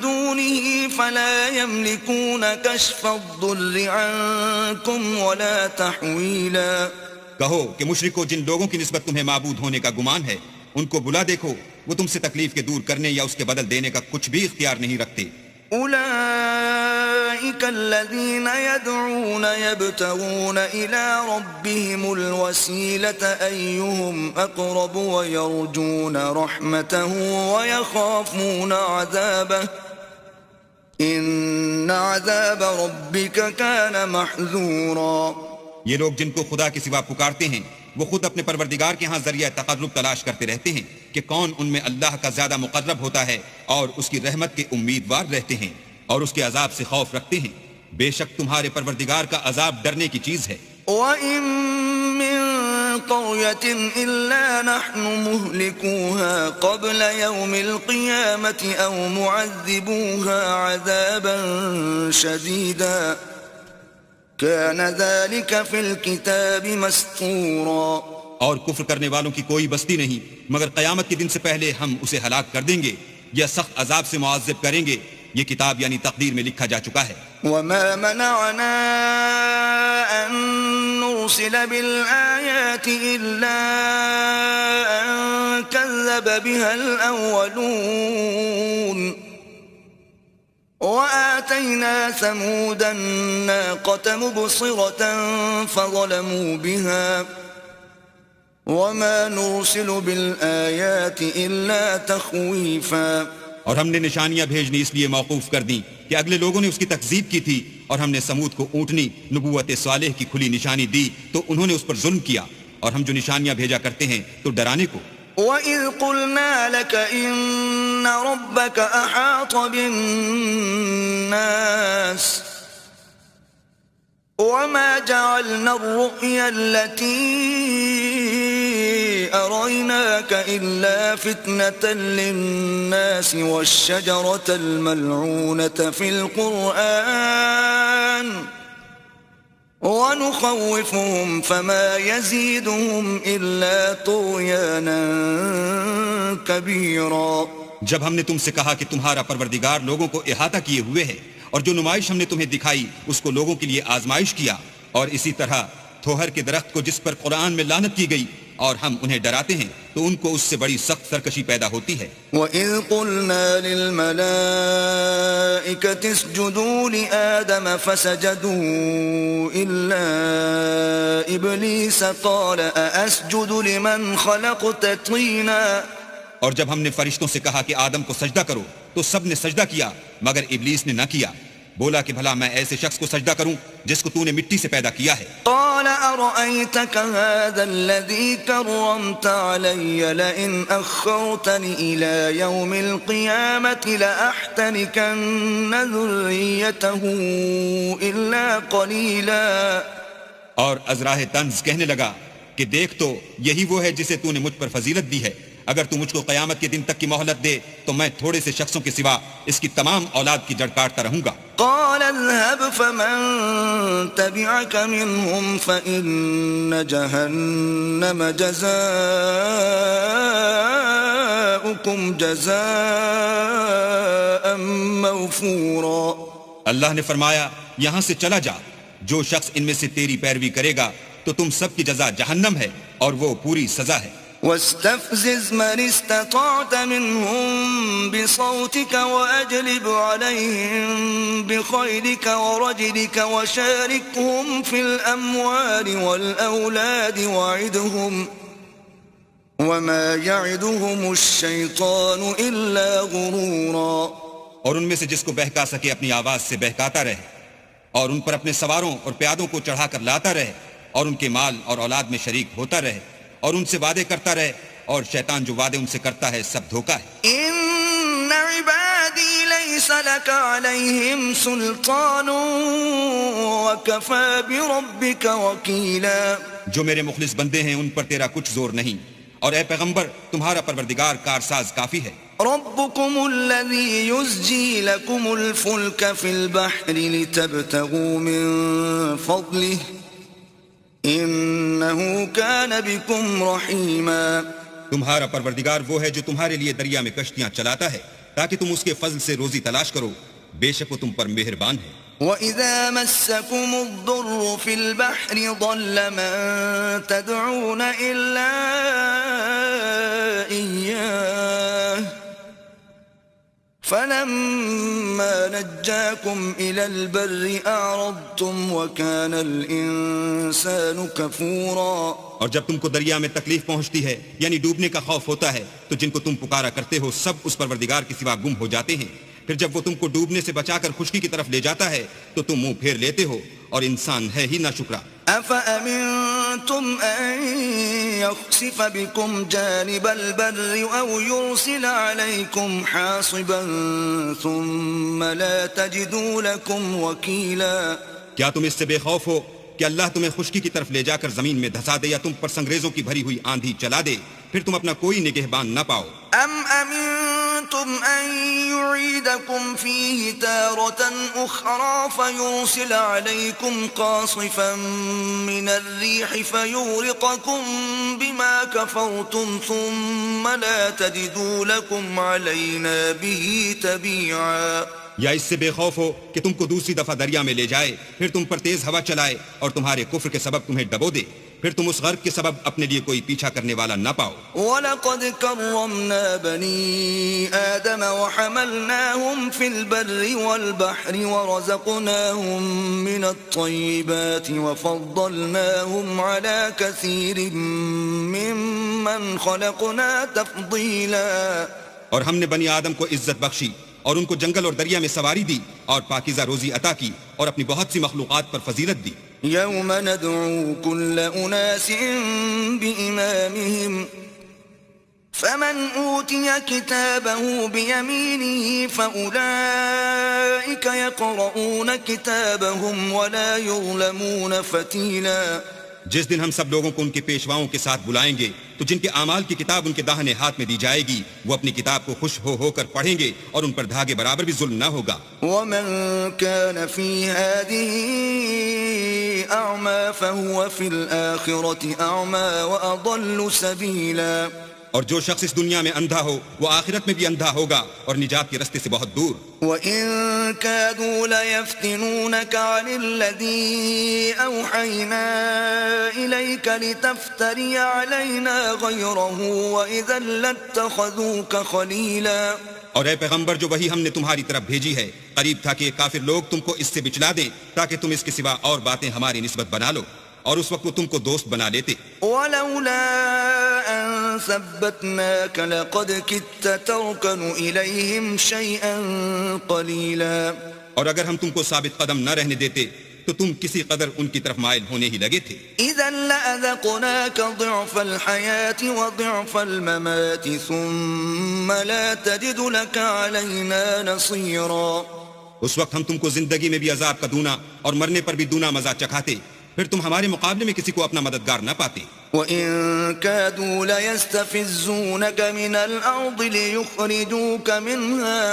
دُونِهِ فَلَا يَمْلِكُونَ كَشْفَ الضُّرِّ عَنكُمْ وَلَا تَحْوِيلًا. کہو کہ مشرکو جن لوگوں کی نسبت تمہیں معبود ہونے کا گمان ہے ان کو بلا دیکھو، وہ تم سے تکلیف کے دور کرنے یا اس کے بدل دینے کا کچھ بھی اختیار نہیں رکھتے. أولئك الذين يدعون يبتغون إلى ربهم الوسيلة أيهم أقرب ويرجون رحمته ويخافون عذابه إن عذاب ربك كان محذورا. یہ لوگ جن کو خدا کے سوا پکارتے ہیں وہ خود اپنے پروردگار کے ہاں ذریعہ تقرب تلاش کرتے رہتے ہیں کہ کون ان میں اللہ کا زیادہ مقرب ہوتا ہے اور اس کی رحمت کے امیدوار رہتے ہیں اور اس کے عذاب سے خوف رکھتے ہیں. بے شک تمہارے پروردگار کا عذاب ڈرنے کی چیز ہے. وَإِن مِّن قَرْيَةٍ إِلَّا نَحْنُ مُهْلِكُوهَا قَبْلَ يَوْمِ الْقِيَامَةِ أَوْ مُعَذِّبُوهَا عَذَابًا شَدِيدًا كَانَ ذَلِكَ فِي الْكِتَابِ مَسْطُورًا. اور کفر کرنے والوں کی کوئی بستی نہیں مگر قیامت کے دن سے پہلے ہم اسے ہلاک کر دیں گے یا سخت عذاب سے معذب کریں گے. یہ کتاب یعنی تقدیر میں لکھا جا چکا ہے. وَمَا مَنَعَنَا أَن نُرْسِلَ بِالْآيَاتِ إِلَّا أَن كَذَّبَ بِهَا الْأَوَّلُونَ وَآتَيْنَا ثَمُودَ النَّاقَةَ مُبْصِرَةً فَظَلَمُوا بِهَا وَمَا نُرْسِلُ بِالْآيَاتِ إِلَّا تَخْوِيفًا. اور ہم نے نشانیاں بھیجنی اس لیے موقوف کر دیں کہ اگلے لوگوں نے اس کی تکذیب کی تھی، اور ہم نے سمود کو اونٹنی نبوت صالح کی کھلی نشانی دی تو انہوں نے اس پر ظلم کیا، اور ہم جو نشانیاں بھیجا کرتے ہیں تو ڈرانے کو. وَإِذْ قُلْنَا لَكَ إِنَّ رَبَّكَ أَحَاطَ بِالنَّاسِ وَمَا جَعَلْنَا الرُّؤْيَا الَّتِي أَرَيْنَاكَ إِلَّا فِتْنَةً لِلنَّاسِ وَالشَّجَرَةَ الْمَلْعُونَةَ فِي الْقُرْآنِ وَنُخَوِّفُهُمْ فَمَا يَزِيدُهُمْ إِلَّا طُغْيَانًا كَبِيرًا. جب ہم نے تم سے کہا کہ تمہارا پروردگار لوگوں کو احاطہ کیے ہوئے ہے اور جو نمائش ہم نے تمہیں دکھائی اس کو لوگوں کے لیے آزمائش کیا، اور اسی طرح تھوہر کے درخت کو جس پر قرآن میں لعنت کی گئی اور ہم انہیں ڈراتے ہیں تو ان کو اس سے بڑی سخت سرکشی پیدا ہوتی ہے. وَإِذْ قُلْنَا لِلْمَلَائِكَةِ اسْجُدُوا لِآدَمَ فَسَجَدُوا إِلَّا إِبْلِيسَ قَالَ أَأَسْجُدُ لِمَنْ خَلَقْتَ طِينًا. اور جب ہم نے فرشتوں سے کہا کہ آدم کو سجدہ کرو تو سب نے سجدہ کیا مگر ابلیس نے نہ کیا. بولا کہ بھلا میں ایسے شخص کو سجدہ کروں جس کو تو نے مٹی سے پیدا کیا ہے. قال أرأيتك هذا الذي كرمت علي لئن أخرتني إلى يوم القيامة لأحتنكن ذريته إلا قليلا. اور ازراہ طنز کہنے لگا کہ دیکھ تو یہی وہ ہے جسے تو نے مجھ پر فضیلت دی ہے. اگر تو مجھ کو قیامت کے دن تک کی مہلت دے تو میں تھوڑے سے شخصوں کے سوا اس کی تمام اولاد کی جڑ کاٹتا رہوں گا. قال اذهب فمن تبعك منهم فإن جهنم جزاؤكم جزاء موفورا. اللہ نے فرمایا یہاں سے چلا جا، جو شخص ان میں سے تیری پیروی کرے گا تو تم سب کی جزا جہنم ہے اور وہ پوری سزا ہے. واستفزز من استطعت منهم بصوتك وأجلب عليهم بخيلك ورجلك وشاركهم في الأموال والأولاد وعدهم وما يعدهم الشيطان إلا غرورا. اور ان میں سے جس کو بہکا سکے اپنی آواز سے بہکاتا رہے اور ان پر اپنے سواروں اور پیادوں کو چڑھا کر لاتا رہے اور ان کے مال اور اولاد میں شریک ہوتا رہے اور ان سے وعدے کرتا رہے، اور شیطان جو وعدے ان سے کرتا ہے سب دھوکا ہے. ان عبادی لیس لک علیہم سلطان وکفى بربک وکیلا. جو میرے مخلص بندے ہیں ان پر تیرا کچھ زور نہیں، اور اے پیغمبر تمہارا پروردگار کارساز کافی ہے. ربکم الذی یزجی لکم الفلک فی البحر لتبتغوا من فضلہ انہو کان بکم رحیما. تمہارا پروردگار وہ ہے جو تمہارے لیے دریا میں کشتیاں چلاتا ہے تاکہ تم اس کے فضل سے روزی تلاش کرو، بے شک وہ تم پر مہربان ہے. وَإِذَا مَسَّكُمُ الضُّرُّ فِي الْبَحْرِ ضَلَّ مَن تَدْعُونَ إِلَّا إِيَّاهُ فَلَمَّا نَجَّاكُمْ إِلَى الْبَرِّ أَعْرَضْتُمْ وَكَانَ الْإِنسَانُ كَفُورًا. اور جب تم کو دریا میں تکلیف پہنچتی ہے یعنی ڈوبنے کا خوف ہوتا ہے تو جن کو تم پکارا کرتے ہو سب اس پروردگار کے سوا گم ہو جاتے ہیں. پھر جب وہ تم کو ڈوبنے سے بچا کر خشکی کی طرف لے جاتا ہے تو تم منہ پھیر لیتے ہو، اور انسان ہے ہی ناشکرا. أَفَأَمِنْتُمْ أَنْ يَخْسِفَ بِكُمْ جَانِبَ الْبَرِّ أَوْ يُرْسِلَ عَلَيْكُمْ حَاصِبًا ثُمَّ لَا تَجِدُوا لَكُمْ وَكِيلًا. کیا تم اس سے بے خوف ہو کہ اللہ تمہیں خشکی کی طرف لے جا کر زمین میں دھسا دے یا تم پر سنگریزوں کی بھری ہوئی آندھی چلا دے، پھر تم اپنا کوئی نگہبان نہ پاؤ. أَمْ أَمِنْتُمْ أَنْ يُعِيدَكُمْ فِيهِ تَارَةً أُخْرَى فَيُرْسِلَ عَلَيْكُمْ قَاصِفًا مِنَ الرِّيحِ فَيُغْرِقَكُمْ بِمَا كَفَرْتُمْ ثُمَّ لَا تَجِدُوا لَكُمْ عَلَيْنَا بِهِ تَبِيعًا. یا اس سے بے خوف ہو کہ تم کو دوسری دفعہ دریا میں لے جائے، پھر تم پر تیز ہوا چلائے اور تمہارے کفر کے سبب تمہیں ڈبو دے، پھر تم اس غرق کے سبب اپنے لیے کوئی پیچھا کرنے والا نہ پاؤ. وَلَقَدْ كَرَّمْنَا بَنِي آدَمَ وَحَمَلْنَاهُمْ فِي الْبَرِّ وَالْبَحْرِ وَرَزَقْنَاهُمْ مِنَ الطَّيِّبَاتِ وَفَضَّلْنَاهُمْ عَلَى كَثِيرٍ مِّمَّنْ خَلَقْنَا تَفْضِيلًا. اور ہم نے بنی آدم کو عزت بخشی اور ان کو جنگل اور دریا میں سواری دی اور پاکیزہ روزی عطا کی اور اپنی بہت سی مخلوقات پر فضیلت دی. یوم ندعو کل اناس بإمامهم فمن اوتی کتابه بیمینه فأولئک یقرؤون کتابهم ولا یظلمون فتیلا. جس دن ہم سب لوگوں کو ان کے پیشواؤں کے ساتھ بلائیں گے تو جن کے اعمال کی کتاب ان کے داہنے ہاتھ میں دی جائے گی وہ اپنی کتاب کو خوش ہو کر پڑھیں گے اور ان پر دھاگے برابر بھی ظلم نہ ہوگا. ومن كان في هذه أعمى فهو في الآخرة أعمى وأضل سبيلا. اور جو شخص اس دنیا میں اندھا ہو وہ آخرت میں بھی اندھا ہوگا اور نجات کے رستے سے بہت دور. وَإِن كَادُوا لَيَفْتِنُونَكَ عَنِ الَّذِي أَوْحَيْنَا إِلَيْكَ لِتَفْتَرِيَ عَلَيْنَا غَيْرَهُ وَإِذًا لَاتَّخَذُوكَ خَلِيلًا. اور اے پیغمبر جو وہی ہم نے تمہاری طرف بھیجی ہے قریب تھا کہ یہ کافر لوگ تم کو اس سے بچلا دیں تاکہ تم اس کے سوا اور باتیں ہماری نسبت بنا لو، اور اس وقت وہ تم کو دوست بنا لیتے. وَلَوْلَا أَن ثَبَّتْنَاكَ لَقَدْ كِدتَّ تَرْكَنُ إِلَيْهِمْ شَيْئًا قَلِيلًا. اور اگر ہم تم کو ثابت قدم نہ رہنے دیتے تو تم کسی قدر ان کی طرف مائل ہونے ہی لگے تھے. إِذًا لَأَذَقْنَاكَ ضِعْفَ الْحَيَاةِ وَضِعْفَ الْمَمَاتِ ثُمَّ لَا تَجِدُ لَكَ عَلَيْنَا نَصِيرًا. اس وقت ہم تم کو زندگی میں بھی عذاب کا دونا اور مرنے پر بھی دونا مزہ چکھاتے، پھر تم ہمارے مقابلے میں کسی کو اپنا مددگار نہ پاتے. وَإِن كَادُوا لَيَسْتَفِزُّونَكَ مِنَ الْأَرْضِ لِيُخْرِجُوكَ مِنْهَا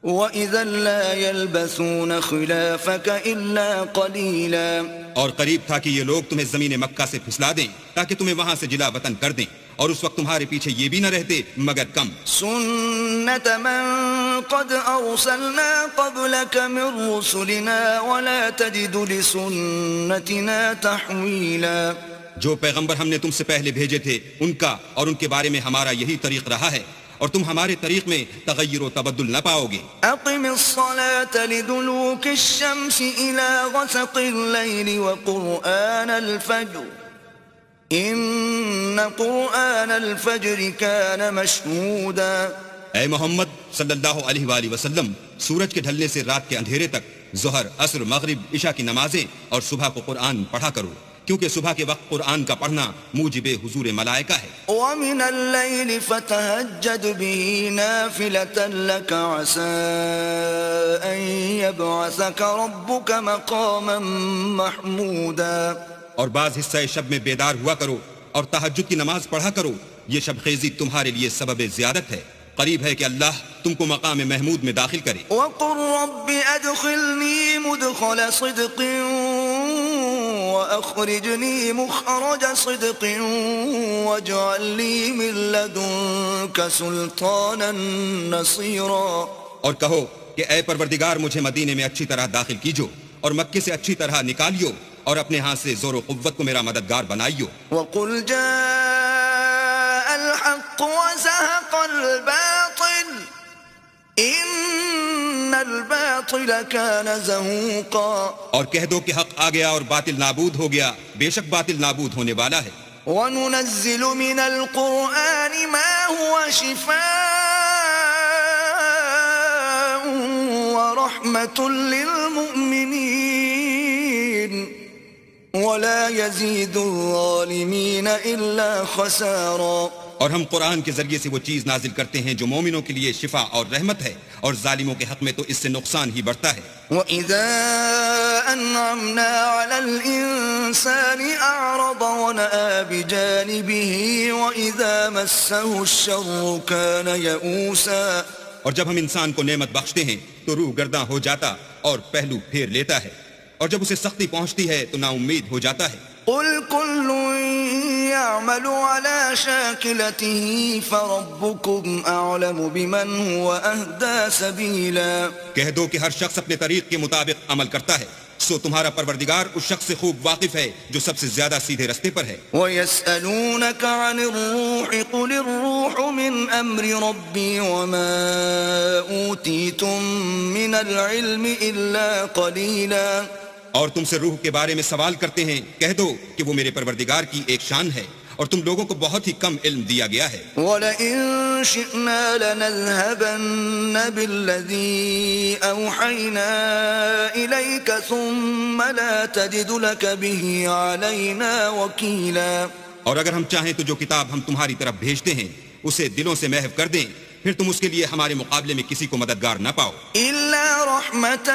وَإِذًا لَا يَلْبَثُونَ خِلَافَكَ إِلَّا قَلِيلًا. اور قریب تھا کہ یہ لوگ تمہیں زمین مکہ سے پھسلا دیں تاکہ تمہیں وہاں سے جلا وطن کر دیں، اور اس وقت تمہارے پیچھے یہ بھی نہ رہتے مگر کم. سُنَّةَ مَن قَدْ أَرْسَلْنَا قَبْلَكَ مِن رُّسُلِنَا وَلَا تَجِدُ لِسُنَّتِنَا تَحْوِيلًا. جو پیغمبر ہم نے تم سے پہلے بھیجے تھے ان کا اور ان کے بارے میں ہمارا یہی طریق رہا ہے، اور تم ہمارے طریق میں تغیر و تبدل نہ پاؤ گے. أقم الصلاة لدلوك الشمس إلى غسق الليل وقرآن الفجر إن قرآن الفجر كان مشهودا. اے محمد صلی اللہ علیہ وآلہ وسلم، سورج کے ڈھلنے سے رات کے اندھیرے تک ظہر، عصر، مغرب، عشاء کی نمازیں اور صبح کو قرآن پڑھا کرو، کیونکہ صبح کے وقت قرآن کا پڑھنا موجب حضور ملائکہ ہے. ومن الليل فتهجد به نافلة لك عسى أن يبعثك ربك مقاما محمودا. اور بعض حصہ شب میں بیدار ہوا کرو اور تہجد کی نماز پڑھا کرو، یہ شب خیزی تمہارے لیے سبب زیادت ہے، قریب ہے کہ اللہ تم کو مقام محمود میں داخل کرے. وقل رب ادخلني مدخل صدق وأخرجني مخرج صدق واجعل لي من لدنك سلطانا نصيرا. اور کہو کہ اے پروردگار مجھے مدینے میں اچھی طرح داخل کیجو اور مکے سے اچھی طرح نکالیو اور اپنے ہاتھ سے زور و قوت کو میرا مددگار بنائیو. وقل جاء الحق وزهق الباطل ان الباطل كان زهوقا. اور کہہ دو کہ حق آ گیا اور باطل نابود ہو گیا، بے شک باطل نابود ہونے والا ہے. وننزل من القرآن ما هو شفاء ورحمة للمؤمنين ولا يزيد الظالمين إلا خسارا. اور ہم قرآن کے ذریعے سے وہ چیز نازل کرتے ہیں جو مومنوں کے لیے شفا اور رحمت ہے، اور ظالموں کے حق میں تو اس سے نقصان ہی بڑھتا ہے. وَإِذَا أَنْعَمْنَا عَلَى الْإِنسَانِ أَعْرَضَ وَنَأَىٰ بِجَانِبِهِ وَإِذَا مَسَّهُ الشَّرُّ كَانَ يَئُوسًا. اور جب ہم انسان کو نعمت بخشتے ہیں تو روح گرداں ہو جاتا اور پہلو پھیر لیتا ہے، اور جب اسے سختی پہنچتی ہے تو نا امید ہو جاتا ہے. قُلْ كُلٌّ يَعْمَلُ عَلَى شَاكِلَتِهِ فَرَبُّكُمْ أَعْلَمُ بِمَنْ هُوَ أَهْدَىٰ سَبِيلًا. کہہ دو کہ ہر شخص اپنے طریق کے مطابق عمل کرتا ہے، سو تمہارا پروردگار اس شخص سے خوب واقف ہے جو سب سے زیادہ سیدھے رستے پر ہے. وَيَسْأَلُونَكَ عَنِ الرُّوحِ قُلِ الرُّوحُ مِنْ أَمْرِ رَبِّي وَمَا أُوتِيتُم مِّنَ الْعِلْمِ إِلَّا قَلِيلًا. اور تم سے روح کے بارے میں سوال کرتے ہیں، کہہ دو کہ وہ میرے پروردگار کی ایک شان ہے اور تم لوگوں کو بہت ہی کم علم دیا گیا ہے. وَلَئِن شِئْنَا لَنَذْهَبَنَّ بِالَّذِي أَوْحَيْنَا إِلَيْكَ ثُمَّ لَا تَجِدُ لَكَ بِهِ عَلَيْنَا وَكِيلًا. اور اگر ہم چاہیں تو جو کتاب ہم تمہاری طرف بھیجتے ہیں اسے دلوں سے محو کر دیں، پھر تم اس کے لیے ہمارے مقابلے میں کسی کو مددگار نہ پاؤ. إِلَّا رَحْمَةً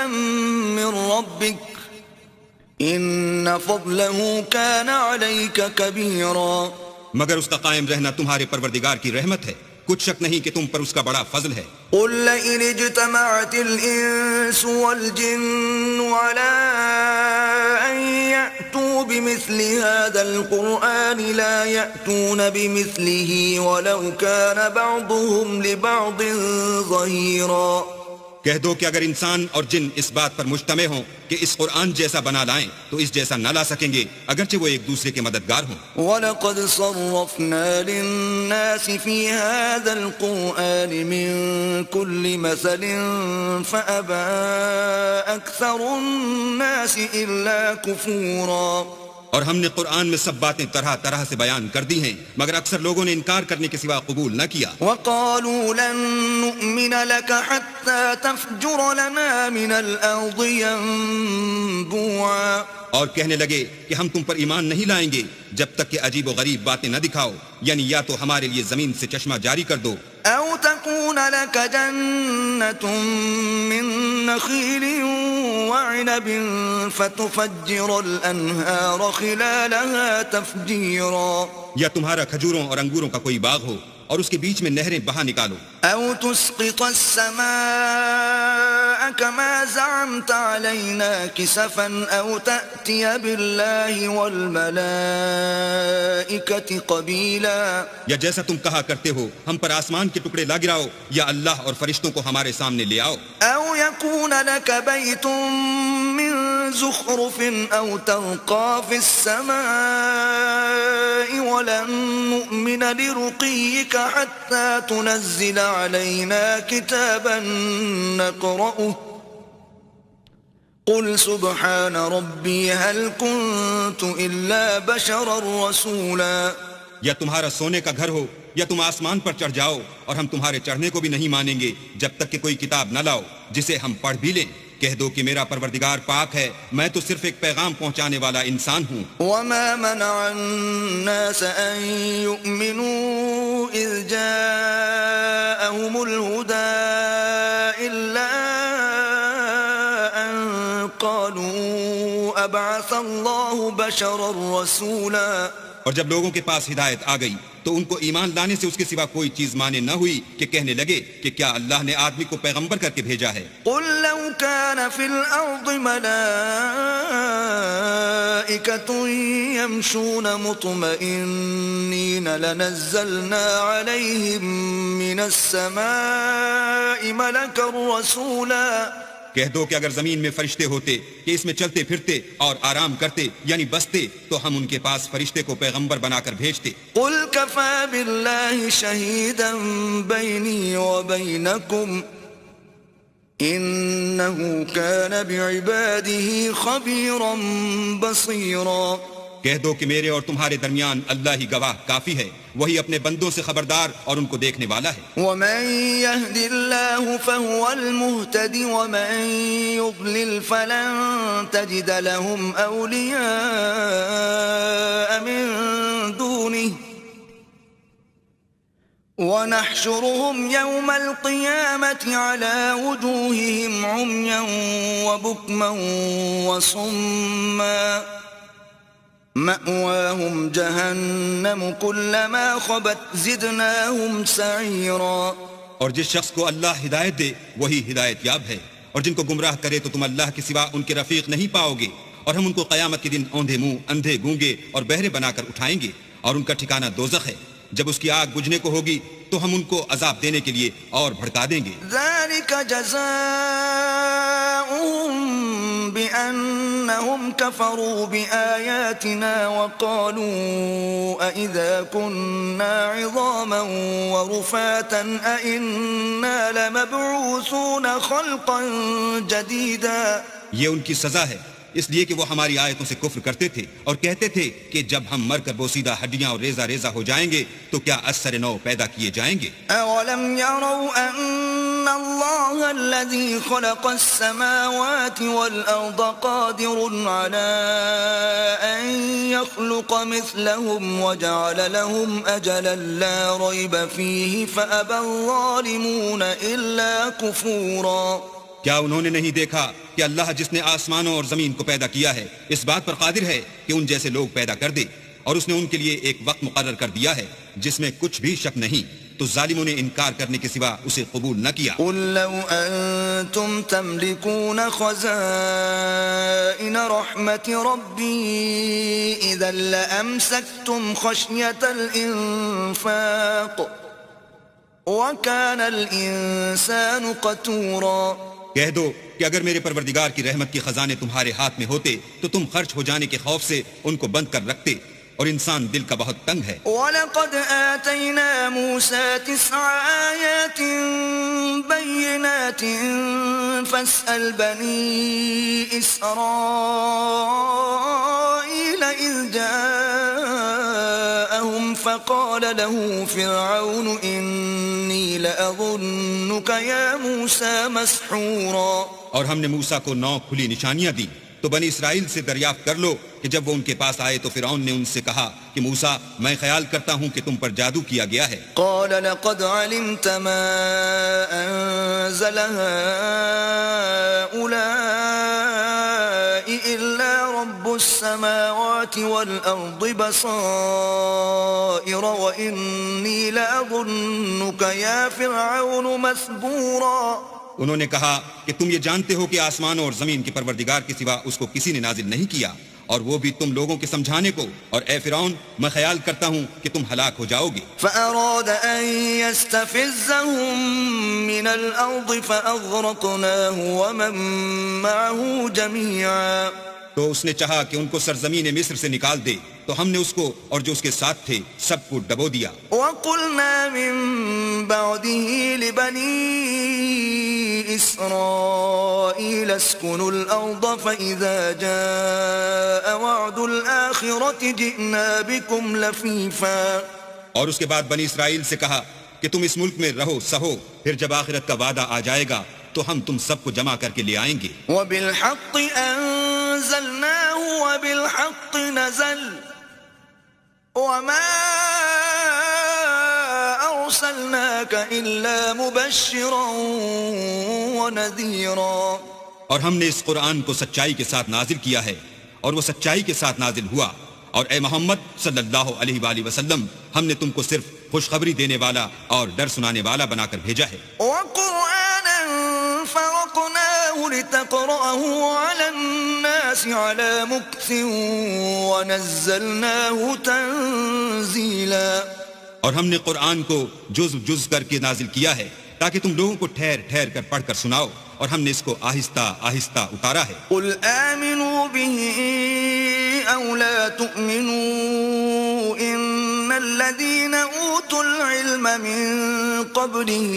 مِّن رَّبِّكَ إِنَّ فَضْلَهُ كَانَ عَلَيْكَ كَبِيرًا. مگر اس کا قائم رہنا تمہارے پروردگار کی رحمت ہے، کچھ شک نہیں کہ تم پر اس کا بڑا فضل ہے. قُل لَّئِنِ اجْتَمَعَتِ الْإِنسُ وَالْجِنُّ عَلَىٰ أَن يأتوا بمثل هذا القرآن لا يأتون بمثله ولو كان بعضهم لبعض ظهيرا. کہہ دو کہ اگر انسان اور جن اس بات پر مجتمع ہوں کہ اس قرآن جیسا بنا لائیں تو اس جیسا نہ لا سکیں گے اگرچہ وہ ایک دوسرے کے مددگار ہوں. وَلَقَدْ صَرَّفْنَا لِلنَّاسِ فِي هَذَا الْقُرْآنِ مِنْ كُلِّ مَثَلٍ فَأَبَى أَكْثَرُ النَّاسِ إِلَّا كُفُورًا. اور ہم نے قرآن میں سب باتیں طرح طرح سے بیان کر دی ہیں مگر اکثر لوگوں نے انکار کرنے کے سوا قبول نہ کیا. وَقَالُوا لَن نُؤْمِنَ لَكَ حَتَّى تَفْجُرَ لَنَا مِنَ الْأَرْضِ يَنبُوعًا. اور کہنے لگے کہ ہم تم پر ایمان نہیں لائیں گے جب تک کہ عجیب و غریب باتیں نہ دکھاؤ، یعنی یا تو ہمارے لیے زمین سے چشمہ جاری کر دو، أو تكون لك جنة من نخيل وعنب فتفجر الأنهار خلالها تفجيرا. یا تمہارا کھجوروں اور انگوروں کا کوئی باغ ہو اور اس کے بیچ میں نہریں بہا نکالو. أو تسقط السماء كما زعمت علينا كسفا أو تأتي بالله والملائكة قبيلا. یا جیسا تم کہا کرتے ہو ہم پر آسمان کے ٹکڑے لا گراؤ یا اللہ اور فرشتوں کو ہمارے سامنے لے آؤ. أو يكون لك بيت من زخرف أو ترقى في السماء ولن نؤمن لرقيك حتى تنزل علينا كتابا نقرأه قل سبحان ربي هل كنت إلا بشرا رسولا. یا تمہارا سونے کا گھر ہو یا تم آسمان پر چڑھ جاؤ اور ہم تمہارے چڑھنے کو بھی نہیں مانیں گے جب تک کہ کوئی کتاب نہ لاؤ جسے ہم پڑھ بھی لیں. کہہ دو کہ میرا پروردگار پاک ہے، میں تو صرف ایک پیغام پہنچانے والا انسان ہوں. وما منع الناس أن يؤمنوا إذ جاءهم الهدى إلا أن قالوا أبعث الله بشرا رسولا. اور جب لوگوں کے پاس ہدایت آ گئی تو ان کو ایمان لانے سے اس کے سوا کوئی چیز مانے نہ ہوئی کہ کہنے لگے کہ کیا اللہ نے آدمی کو پیغمبر کر کے بھیجا ہے. قل لو كان في الأرض ملائكة يمشون مطمئنين لنزلنا عليهم من السماء ملكا رسولا. کہہ دو کہ اگر زمین میں فرشتے ہوتے کہ اس میں چلتے پھرتے اور آرام کرتے یعنی بستے تو ہم ان کے پاس فرشتے کو پیغمبر بنا کر بھیجتے. قل كفى بالله شهيدا بيني وبينكم إنه كان بعباده خبيرا بصيرا. کہہ دو کہ میرے اور تمہارے درمیان اللہ ہی گواہ کافی ہے، وہی اپنے بندوں سے خبردار اور ان کو دیکھنے والا ہے. ومن يهد الله فهو المهتدي ومن يضلل فلن تجد لهم أولياء من دونه ونحشرهم يوم القيامة على وجوههم عميا وبكما وصما مأواهم جهنم كلما خبت زدناهم سعيرا. اور جس شخص کو اللہ ہدایت دے وہی ہدایت یاب ہے، اور جن کو گمراہ کرے تو تم اللہ کے سوا ان کے رفیق نہیں پاؤ گے. اور ہم ان کو قیامت کے دن اوندھے منہ اندھے گونگے اور بہرے بنا کر اٹھائیں گے، اور ان کا ٹھکانہ دوزخ ہے. جب اس کی آگ بجھنے کو ہوگی تو ہم ان کو عذاب دینے کے لیے اور بھڑکا دیں گے. ذلك جزاؤهم بأنهم كفروا بآياتنا وقالوا أئذا كنا عظاما ورفاتا أئنا لمبعوثون خلقا جديدا. یہ ان کی سزا ہے اس لیے کہ وہ ہماری آیتوں سے کفر کرتے تھے اور کہتے تھے کہ جب ہم مر کر بوسیدہ ہڈیاں اور ریزہ ریزہ ہو جائیں گے تو کیا از سر نو پیدا کیے جائیں گے. أولم يروا أن الله الذي خلق السماوات والأرض قادر على أن يخلق مثلهم وجعل لهم أجلا لا ريب فيه فأبى الظالمون إلا كفورا. کیا انہوں نے نہیں دیکھا کہ اللہ جس نے آسمانوں اور زمین کو پیدا کیا ہے اس بات پر قادر ہے کہ ان جیسے لوگ پیدا کر دے، اور اس نے ان کے لیے ایک وقت مقرر کر دیا ہے جس میں کچھ بھی شک نہیں، تو ظالموں نے انکار کرنے کے سوا اسے قبول نہ کیا. قل لو أنتم تملكون خزائن رحمة ربي إذا لأمسكتم خشية الإنفاق وَكَانَ الْإِنسَانُ قَتُورًا. کہہ دو کہ اگر میرے پروردگار کی رحمت کے خزانے تمہارے ہاتھ میں ہوتے تو تم خرچ ہو جانے کے خوف سے ان کو بند کر رکھتے، اور انسان دل کا بہت تنگ ہے. وَلَقَدْ آتَيْنَا مُوسَى 9 آيَاتٍ بَيِّنَاتٍ فَاسْأَلْ بَنِي إِسْرَائِيلَ إِذْ جَاءَهُمْ فَقَالَ لَهُ فِرْعَوْنُ إِنِّي لَأَظُنُّكَ يَا مُوسَى مَسْحُورًا. اور ہم نے موسیٰ کو 9 کھلی نشانیاں دی. تو بنی اسرائیل سے دریافت کر لو کہ جب وہ ان کے پاس آئے تو فرعون نے ان سے کہا کہ موسیٰ میں خیال کرتا ہوں کہ تم پر جادو کیا گیا ہے. قال لقد علمت ما أنزل هؤلاء إلا رب السماوات والأرض بصائر وإني لأظنك يا فرعون مثبورا. انہوں نے کہا کہ تم یہ جانتے ہو کہ آسمانوں اور زمین کے پروردگار کے سوا اس کو کسی نے نازل نہیں کیا، اور وہ بھی تم لوگوں کے سمجھانے کو، اور اے فرعون میں خیال کرتا ہوں کہ تم ہلاک ہو جاؤ گے. فأراد أن يستفزهم من الأرض فأغرقناه ومن معه جميعا. تو اس نے چاہا کہ ان کو سرزمین مصر سے نکال دے، تو ہم نے اس کو اور جو اس کے ساتھ تھے سب کو ڈبو دیا. وَقُلْنَا مِن بَعْدِهِ لِبَنِي إِسْرَائِيلَ اسْكُنُوا الْأَرْضَ فَإِذَا جَاءَ وَعْدُ الْآخِرَةِ جِئْنَا بِكُمْ لَفِيفًا. اور اس کے بعد بنی اسرائیل سے کہا کہ تم اس ملک میں رہو سہو، پھر جب آخرت کا وعدہ آ جائے گا تو ہم تم سب کو جمع کر کے لے آئیں گے. وَبِالْحَقِّ أَنزَلْنَاهُ وَبِالْحَقِّ نَزَلَ وَمَا أَرْسَلْنَاكَ إِلَّا مُبَشِّرًا وَنَذِيرًا. اور ہم نے اس قرآن کو سچائی کے ساتھ نازل کیا ہے، اور وہ سچائی کے ساتھ نازل ہوا، اور اے محمد صلی اللہ علیہ وآلہ وسلم ہم نے تم کو صرف خوشخبری دینے والا اور ڈر سنانے والا بنا کر بھیجا ہے. وَقُرْآنًا فَرَقْنَاهُ لِتَقْرَأَهُ عَلَى النَّاسِ عَلَى مُكْثٍ وَنَزَّلْنَاهُ تَنزِيلًا. اور ہم نے قرآن کو جز جز کر کے نازل کیا ہے تاکہ تم لوگوں کو ٹھہر ٹھہر کر پڑھ کر سناؤ، اور ہم نے اس کو آہستہ آہستہ اتارا ہے. قُلْ آمِنُوا بِهِ أَوْ لَا تُؤْمِنُوا إِنَّ الَّذِينَ أُوتُوا الْعِلْمَ مِن قَبْلِهِ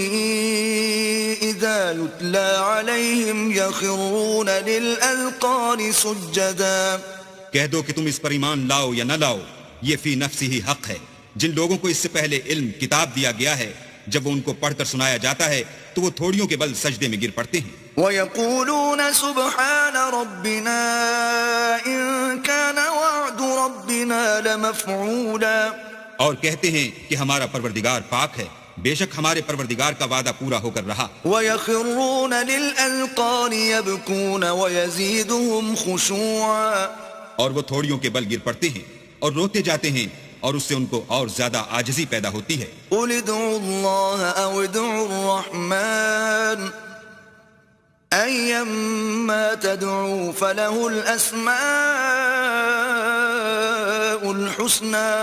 إِذَا يُتْلَى عَلَيْهِمْ يَخِرُّونَ لِلْأَذْقَانِ سُجَّدًا. کہہ دو کہ تم اس پر ایمان لاؤ یا نہ لاؤ، یہ فی نفسی ہی حق ہے. جن لوگوں کو اس سے پہلے علم کتاب دیا گیا ہے، جب وہ ان کو پڑھ کر سنایا جاتا ہے تو وہ تھوڑیوں کے بل سجدے میں گر پڑتے ہیں. وَيَقُولُونَ سُبْحَانَ رَبِّنَا إِن كَانَ وَعْدُ رَبِّنَا لَمَفْعُولًا. اور کہتے ہیں کہ ہمارا پروردگار پاک ہے، بے شک ہمارے پروردگار کا وعدہ پورا ہو کر رہا. وَيَخِرُّونَ لِلْأَذْقَانِ يَبْكُونَ وَيَزِيدُهُمْ خُشُوعًا. اور وہ تھوڑیوں کے بل گر پڑتے ہیں اور روتے جاتے ہیں، اور اس سے ان کو اور زیادہ عاجزی پیدا ہوتی ہے. قُلِ ادْعُوا اللَّهَ أَوْ ادْعُوا الرَّحْمَٰنَ أَيًّمَّا تَدْعُوا فَلَهُ الْأَسْمَاءُ الْحُسْنَىٰ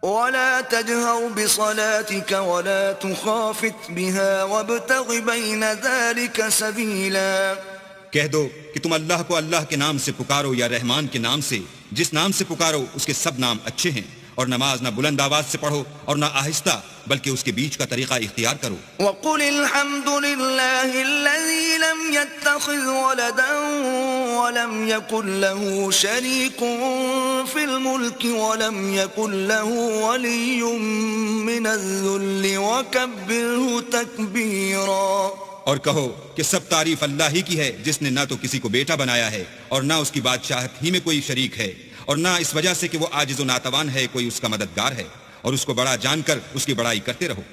وَلَا تَجْهَرْ بِصَلَاتِكَ وَلَا تُخَافِتْ بِهَا وَابْتَغِ بَيْنَ ذَلِكَ سَبِيلًا. کہہ دو کہ تم اللہ کو اللہ کے نام سے پکارو یا رحمان کے نام سے، جس نام سے پکارو اس کے سب نام اچھے ہیں، اور نماز نہ بلند آواز سے پڑھو اور نہ آہستہ، بلکہ اس کے بیچ کا طریقہ اختیار کرو. وَقُلِ الْحَمْدُ لِلَّهِ الَّذِي لَمْ يَتَّخِذْ وَلَدًا وَلَمْ يَكُنْ لَهُ شَرِيكٌ فِي الْمُلْكِ وَلَمْ يَكُنْ لَهُ وَلِيٌّ مِّنَ الذُّلِّ وَكَبِّرْهُ تَكْبِيرًا. اور کہو کہ سب تعریف اللہ ہی کی ہے، جس نے نہ تو کسی کو بیٹا بنایا ہے اور نہ اس کی بادشاہت ہی میں کوئی شریک ہے، اور نہ اس وجہ سے کہ وہ عاجز و ناتوان ہے کوئی اس کا مددگار ہے، اور اس کو بڑا جان کر اس کی بڑائی کرتے رہو.